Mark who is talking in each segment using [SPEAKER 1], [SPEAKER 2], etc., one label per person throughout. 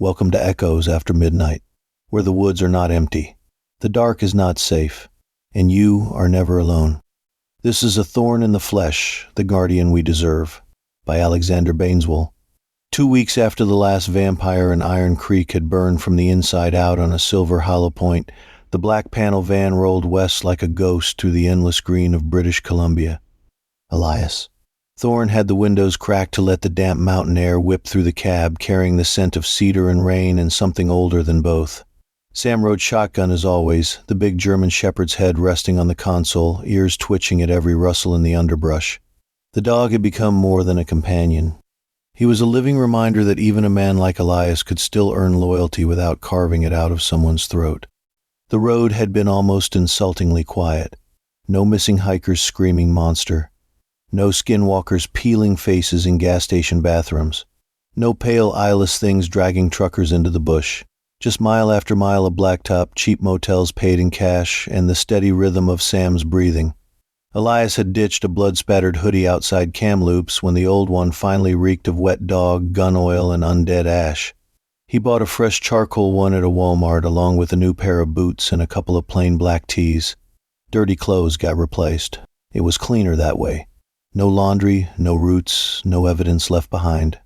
[SPEAKER 1] Welcome to Echoes After Midnight, where the woods are not empty, the dark is not safe, and you are never alone. This is A Thorne in the Flesh, the guardian we deserve, by Alexander Bainswool. 2 weeks after the last vampire in Iron Creek had burned from the inside out on a silver hollow point, the black panel van rolled west like a ghost through the endless green of British Columbia. Elias. Thorne had the windows cracked to let the damp mountain air whip through the cab, carrying the scent of cedar and rain and something older than both. Sam rode shotgun as always, the big German shepherd's head resting on the console, ears twitching at every rustle in the underbrush. The dog had become more than a companion. He was a living reminder that even a man like Elias could still earn loyalty without carving it out of someone's throat. The road had been almost insultingly quiet. No missing hikers screaming monster. No skinwalkers peeling faces in gas station bathrooms. No pale, eyeless things dragging truckers into the bush. Just mile after mile of blacktop, cheap motels paid in cash, and the steady rhythm of Sam's breathing. Elias had ditched a blood-spattered hoodie outside Kamloops when the old one finally reeked of wet dog, gun oil, and undead ash. He bought a fresh charcoal one at a Walmart along with a new pair of boots and a couple of plain black tees. Dirty clothes got replaced. It was cleaner that way. No laundry, no roots, no evidence left behind.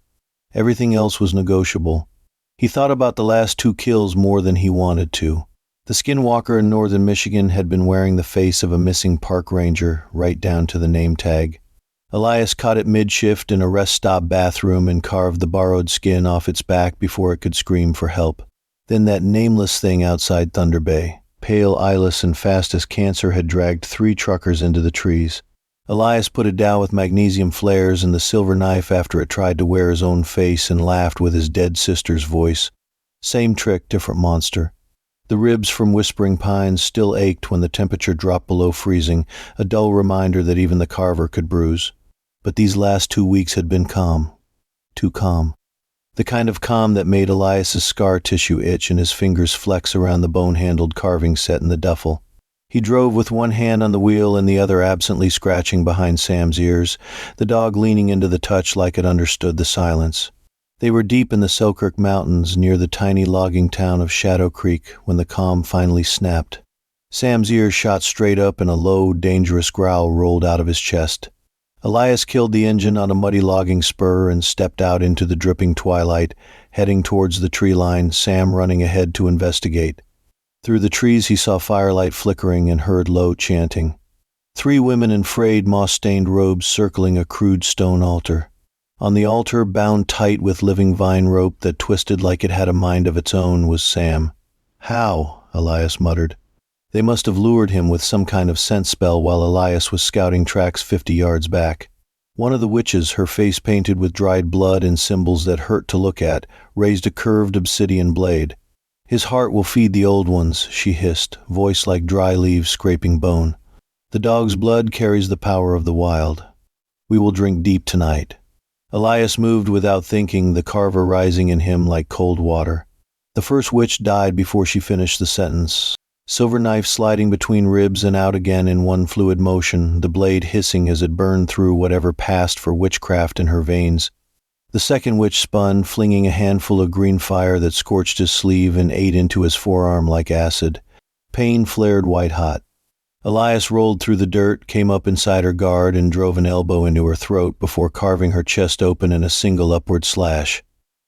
[SPEAKER 1] Everything else was negotiable. He thought about the last 2 kills more than he wanted to. The skinwalker in northern Michigan had been wearing the face of a missing park ranger, right down to the name tag. Elias caught it mid-shift in a rest stop bathroom and carved the borrowed skin off its back before it could scream for help. Then that nameless thing outside Thunder Bay, pale, eyeless, and fast as cancer, had dragged 3 truckers into the trees. Elias put it down with magnesium flares and the silver knife after it tried to wear his own face and laughed with his dead sister's voice. Same trick, different monster. The ribs from Whispering Pines still ached when the temperature dropped below freezing, a dull reminder that even the Carver could bruise. But these last 2 weeks had been calm. Too calm. The kind of calm that made Elias's scar tissue itch and his fingers flex around the bone-handled carving set in the duffel. He drove with one hand on the wheel and the other absently scratching behind Sam's ears, the dog leaning into the touch like it understood the silence. They were deep in the Selkirk mountains near the tiny logging town of Shadow Creek when the calm finally snapped. Sam's ears shot straight up and a low, dangerous growl rolled out of his chest. Elias killed the engine on a muddy logging spur and stepped out into the dripping twilight, heading towards the tree line, Sam running ahead to investigate. Through the trees he saw firelight flickering and heard low chanting. 3 women in frayed, moss-stained robes circling a crude stone altar. On the altar, bound tight with living vine rope that twisted like it had a mind of its own, was Sam. How? Elias muttered. They must have lured him with some kind of scent spell while Elias was scouting tracks 50 yards back. One of the witches, her face painted with dried blood and symbols that hurt to look at, raised a curved obsidian blade. His heart will feed the old ones, she hissed, voice like dry leaves scraping bone. The dog's blood carries the power of the wild. We will drink deep tonight. Elias moved without thinking, the Carver rising in him like cold water. The first witch died before she finished the sentence. Silver knife sliding between ribs and out again in one fluid motion, the blade hissing as it burned through whatever passed for witchcraft in her veins. The second witch spun, flinging a handful of green fire that scorched his sleeve and ate into his forearm like acid. Pain flared white-hot. Elias rolled through the dirt, came up inside her guard, and drove an elbow into her throat before carving her chest open in a single upward slash.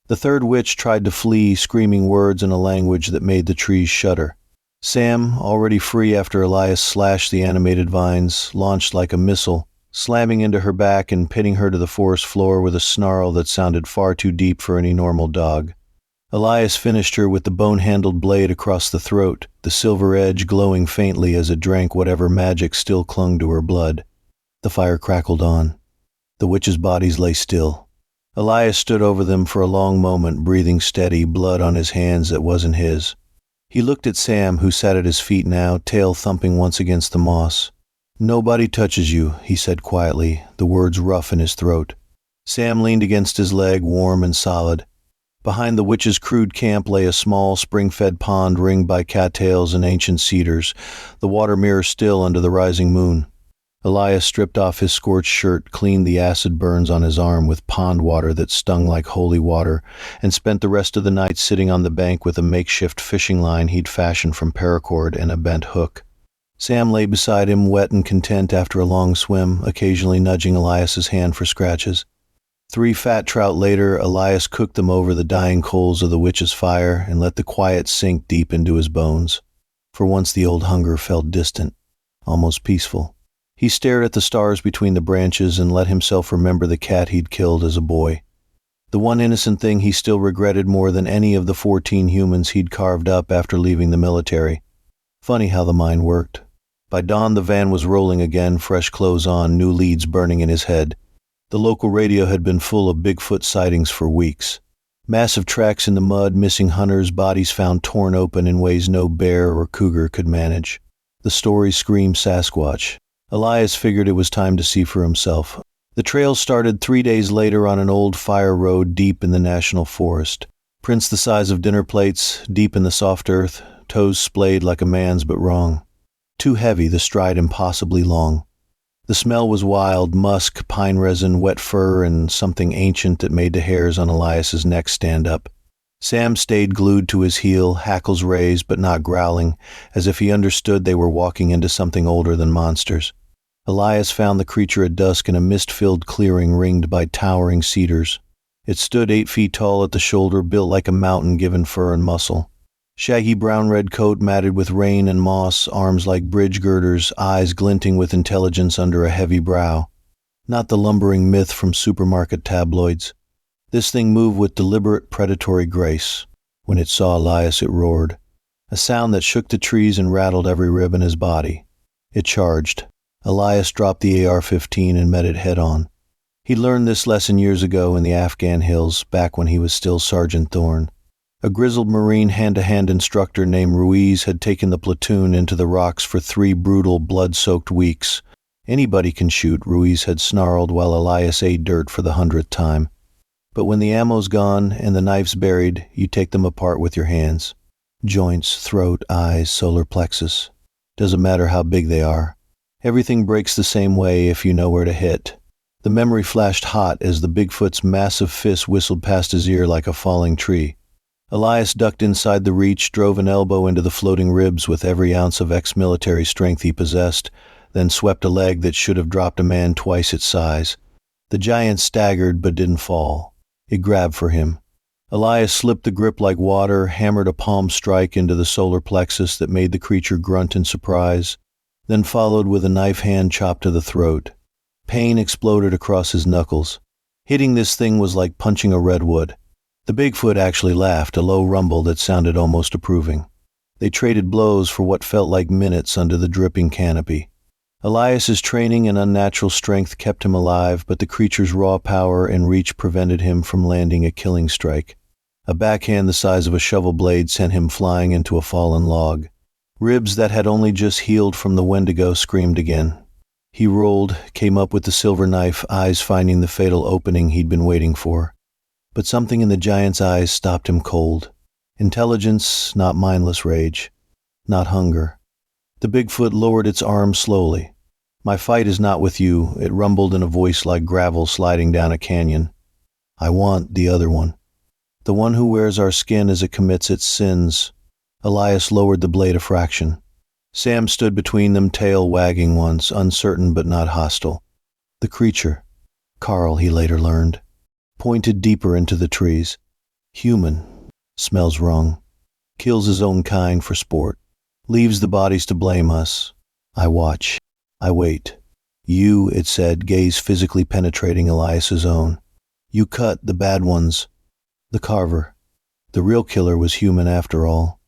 [SPEAKER 1] The third witch tried to flee, screaming words in a language that made the trees shudder. Sam, already free after Elias slashed the animated vines, launched like a missile, slamming into her back and pitting her to the forest floor with a snarl that sounded far too deep for any normal dog. Elias finished her with the bone-handled blade across the throat, the silver edge glowing faintly as it drank whatever magic still clung to her blood. The fire crackled on. The witches' bodies lay still. Elias stood over them for a long moment, breathing steady, blood on his hands that wasn't his. He looked at Sam, who sat at his feet now, tail thumping once against the moss. "Nobody touches you," he said quietly, the words rough in his throat. Sam leaned against his leg, warm and solid. Behind the witch's crude camp lay a small, spring-fed pond ringed by cattails and ancient cedars, the water mirror still under the rising moon. Elias stripped off his scorched shirt, cleaned the acid burns on his arm with pond water that stung like holy water, and spent the rest of the night sitting on the bank with a makeshift fishing line he'd fashioned from paracord and a bent hook. Sam lay beside him, wet and content after a long swim, occasionally nudging Elias's hand for scratches. 3 fat trout later, Elias cooked them over the dying coals of the witch's fire and let the quiet sink deep into his bones. For once the old hunger felt distant, almost peaceful. He stared at the stars between the branches and let himself remember the cat he'd killed as a boy. The one innocent thing he still regretted more than any of the 14 humans he'd carved up after leaving the military. Funny how the mind worked. By dawn the van was rolling again, fresh clothes on, new leads burning in his head. The local radio had been full of Bigfoot sightings for weeks. Massive tracks in the mud, missing hunters, bodies found torn open in ways no bear or cougar could manage. The stories screamed Sasquatch. Elias figured it was time to see for himself. The trail started 3 days later on an old fire road deep in the national forest. Prints the size of dinner plates, deep in the soft earth, toes splayed like a man's but wrong. Too heavy, the stride impossibly long. The smell was wild, musk, pine resin, wet fur, and something ancient that made the hairs on Elias's neck stand up. Sam stayed glued to his heel, hackles raised but not growling, as if he understood they were walking into something older than monsters. Elias found the creature at dusk in a mist-filled clearing ringed by towering cedars. It stood 8 feet tall at the shoulder, built like a mountain given fur and muscle. Shaggy brown-red coat matted with rain and moss, arms like bridge girders, eyes glinting with intelligence under a heavy brow. Not the lumbering myth from supermarket tabloids. This thing moved with deliberate predatory grace. When it saw Elias, it roared. A sound that shook the trees and rattled every rib in his body. It charged. Elias dropped the AR-15 and met it head-on. He'd learned this lesson years ago in the Afghan hills, back when he was still Sergeant Thorne. A grizzled Marine hand-to-hand instructor named Ruiz had taken the platoon into the rocks for 3 brutal, blood-soaked weeks. Anybody can shoot, Ruiz had snarled while Elias ate dirt for the 100th time. But when the ammo's gone and the knife's buried, you take them apart with your hands. Joints, throat, eyes, solar plexus. Doesn't matter how big they are. Everything breaks the same way if you know where to hit. The memory flashed hot as the Bigfoot's massive fist whistled past his ear like a falling tree. Elias ducked inside the reach, drove an elbow into the floating ribs with every ounce of ex-military strength he possessed, then swept a leg that should have dropped a man twice its size. The giant staggered but didn't fall. It grabbed for him. Elias slipped the grip like water, hammered a palm strike into the solar plexus that made the creature grunt in surprise, then followed with a knife hand chop to the throat. Pain exploded across his knuckles. Hitting this thing was like punching a redwood. The Bigfoot actually laughed, a low rumble that sounded almost approving. They traded blows for what felt like minutes under the dripping canopy. Elias's training and unnatural strength kept him alive, but the creature's raw power and reach prevented him from landing a killing strike. A backhand the size of a shovel blade sent him flying into a fallen log. Ribs that had only just healed from the Wendigo screamed again. He rolled, came up with the silver knife, eyes finding the fatal opening he'd been waiting for. But something in the giant's eyes stopped him cold. Intelligence, not mindless rage. Not hunger. The Bigfoot lowered its arms slowly. "My fight is not with you," it rumbled in a voice like gravel sliding down a canyon. "I want the other one. The one who wears our skin as it commits its sins." Elias lowered the blade a fraction. Sam stood between them, tail wagging once, uncertain but not hostile. The creature, Carl, he later learned, pointed deeper into the trees. Human. Smells wrong. Kills his own kind for sport. Leaves the bodies to blame us. I watch. I wait. You, it said, gaze physically penetrating Elias's own. You cut the bad ones. The Carver. The real killer was human after all.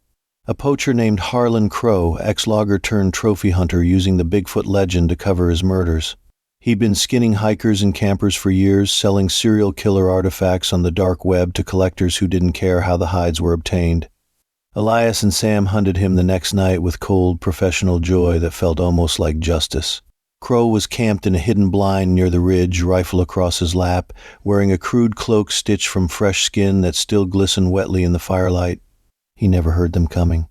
[SPEAKER 1] A poacher named Harlan Crow, ex-logger turned trophy hunter using the Bigfoot legend to cover his murders. He'd been skinning hikers and campers for years, selling serial killer artifacts on the dark web to collectors who didn't care how the hides were obtained. Elias and Sam hunted him the next night with cold, professional joy that felt almost like justice. Crow was camped in a hidden blind near the ridge, rifle across his lap, wearing a crude cloak stitched from fresh skin that still glistened wetly in the firelight. He never heard them coming.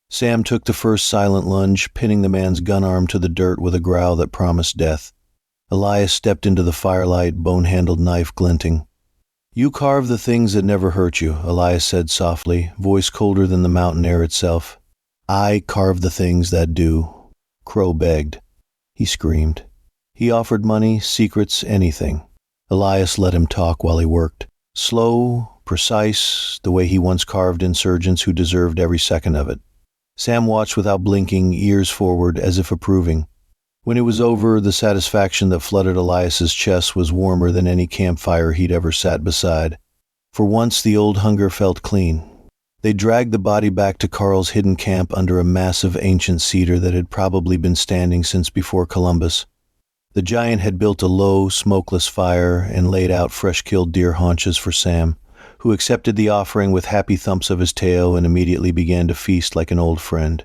[SPEAKER 1] Sam took the first silent lunge, pinning the man's gun arm to the dirt with a growl that promised death. Elias stepped into the firelight, bone-handled knife glinting. "You carve the things that never hurt you," Elias said softly, voice colder than the mountain air itself. "I carve the things that do." Crow begged. He screamed. He offered money, secrets, anything. Elias let him talk while he worked. Slow, precise, the way he once carved insurgents who deserved every second of it. Sam watched without blinking, ears forward, as if approving. When it was over, the satisfaction that flooded Elias's chest was warmer than any campfire he'd ever sat beside. For once, the old hunger felt clean. They dragged the body back to Carl's hidden camp under a massive ancient cedar that had probably been standing since before Columbus. The giant had built a low, smokeless fire and laid out fresh-killed deer haunches for Sam, who accepted the offering with happy thumps of his tail and immediately began to feast like an old friend.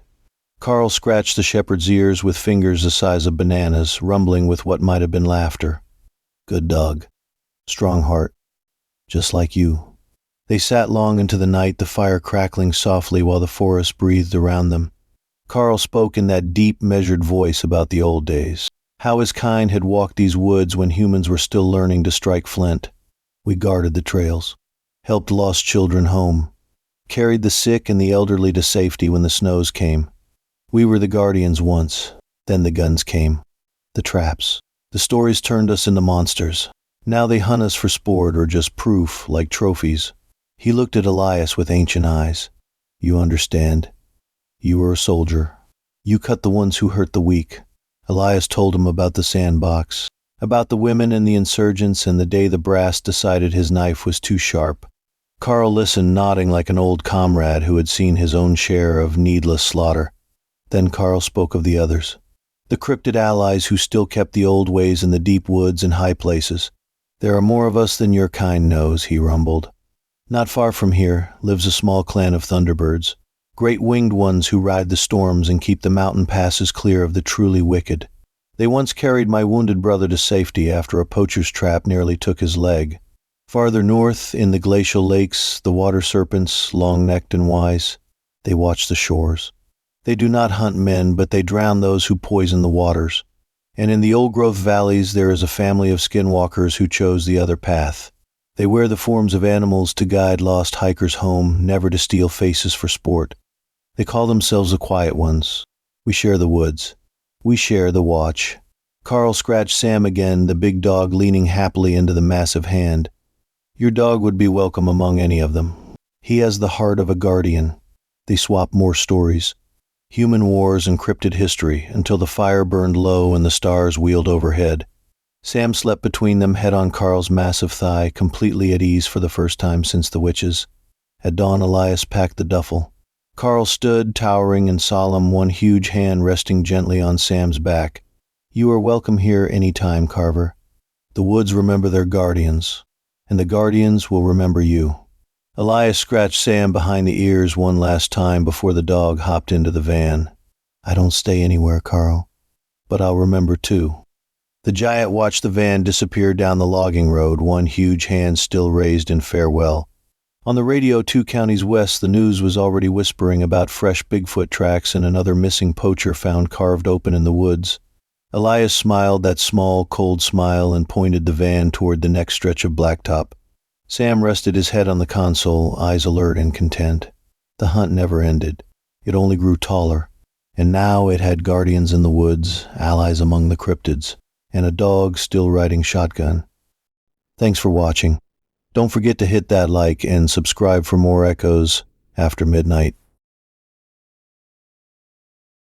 [SPEAKER 1] Carl scratched the shepherd's ears with fingers the size of bananas, rumbling with what might have been laughter. "Good dog. Strong heart. Just like you." They sat long into the night, the fire crackling softly while the forest breathed around them. Carl spoke in that deep, measured voice about the old days. How his kind had walked these woods when humans were still learning to strike flint. "We guarded the trails, helped lost children home, carried the sick and the elderly to safety when the snows came. We were the guardians once, then the guns came. The traps. The stories turned us into monsters. Now they hunt us for sport or just proof, like trophies." He looked at Elias with ancient eyes. "You understand. You were a soldier. You cut the ones who hurt the weak." Elias told him about the sandbox, about the women and the insurgents and the day the brass decided his knife was too sharp. Carl listened, nodding like an old comrade who had seen his own share of needless slaughter. Then Carl spoke of the others, the cryptid allies who still kept the old ways in the deep woods and high places. "There are more of us than your kind knows," he rumbled. "Not far from here lives a small clan of thunderbirds, great winged ones who ride the storms and keep the mountain passes clear of the truly wicked. They once carried my wounded brother to safety after a poacher's trap nearly took his leg. Farther north, in the glacial lakes, the water serpents, long-necked and wise, they watch the shores. They do not hunt men, but they drown those who poison the waters. And in the old-growth valleys there is a family of skinwalkers who chose the other path. They wear the forms of animals to guide lost hikers home, never to steal faces for sport. They call themselves the Quiet Ones. We share the woods. We share the watch." Carl scratched Sam again, the big dog leaning happily into the massive hand. "Your dog would be welcome among any of them. He has the heart of a guardian." They swapped more stories. Human wars and cryptid history, until the fire burned low and the stars wheeled overhead. Sam slept between them, head on Carl's massive thigh, completely at ease for the first time since the witches. At dawn, Elias packed the duffel. Carl stood, towering and solemn, one huge hand resting gently on Sam's back. "You are welcome here any time, Carver. The woods remember their guardians, and the guardians will remember you." Elias scratched Sam behind the ears one last time before the dog hopped into the van. "I don't stay anywhere, Carl, but I'll remember too." The giant watched the van disappear down the logging road, one huge hand still raised in farewell. On the radio 2 counties west, the news was already whispering about fresh Bigfoot tracks and another missing poacher found carved open in the woods. Elias smiled that small, cold smile and pointed the van toward the next stretch of blacktop. Sam rested his head on the console, eyes alert and content. The hunt never ended. It only grew taller. And now it had guardians in the woods, allies among the cryptids, and a dog still riding shotgun. Thanks for watching. Don't forget to hit that like and subscribe for more echoes after midnight.